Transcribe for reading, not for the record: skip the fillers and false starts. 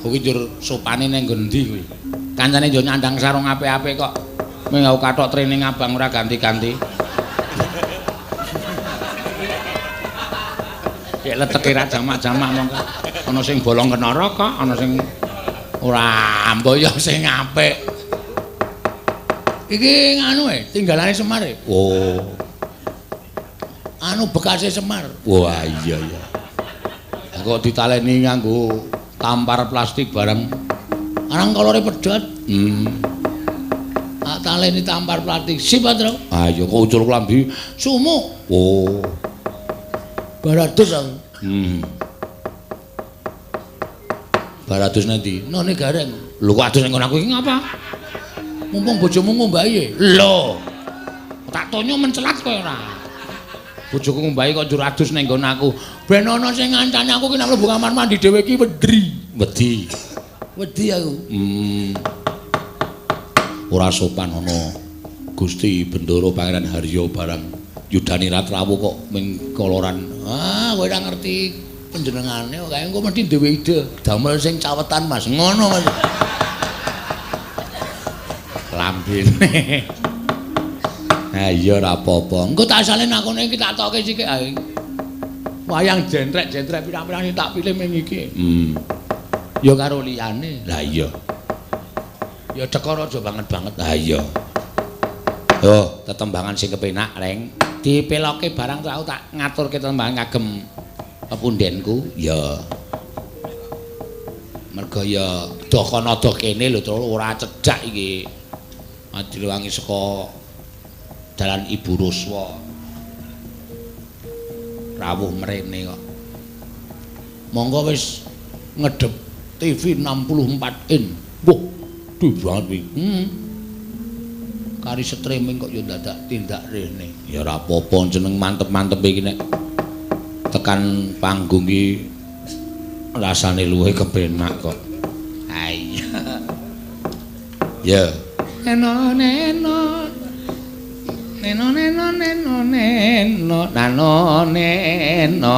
Kuwi njur sopane ning nggon ndi kuwi? Kancane yo nyandang sarung apik-apik kok. Mengau kathok training abang ora ganti-ganti. Ya leteke ra jamak-jamak mongko. Ana sing bolong ke neraka, ana sing ora mbaya sing apik. Iki nganu tinggalane Semar e. Oh. Anu bekase Semar. Wah iya iya. Kok ditaleni nganggo tampar plastik barang. Arang kolore pedhot. Taleni tampar plastik. Si Patro. Ah iya kok ucul klambi sumuk. Oh. Baratus aku. Baratus nanti. None gareng. Lho kok adus ning aku iki ngapa? Mumpung bojomu ngombahi. Lho. Tak tonyo mencelat kowe ora. Bojoku ngombahi kok njur adus ning nggon aku. Ben ana sing ngancani aku ki nek mlebu kamar mandi dhewe iki wedri. Wedi. Wedi aku. Ora sopan ana Gusti Bendoro Pangeran Haryo barang Yudani Ratrawu kok ming koloran. Ah, kowe ora ngerti panjenengane kok engko mesti duwe ide. Damel sing cawetan Mas. Ngono Mas. Lambene. Ha iya ora apa-apa. Engko tak asale nakone iki tak toke sithik ae. Wayang jentrek-jentrek pirang-pirang tak pilih ming iki. Ya karo liyane. Lah iya. Ya dekor aja banget-banget. Lah iya. Yo, tetembangan sing kepenak, Reng. Dipeloke barang tau tak ngaturke tetembangan kagem pepundenku. Ya. Mergo ya dokono-do kene lho, ora cedhak iki. Adiluwangi saka Dalan Ibu Ruswa. Rawuh mrene kok. Monggo wis ngedhep TV 64 in. Wah, duh banget iki. Kari streaming kok yo dadak tindak rene. Ya ora apa-apa jeneng mantep-mantep iki nek tekan panggung iki rasane luwih kepenak kok. Ha iya. Ya. Neno neno. Neno neno neno neno nano neno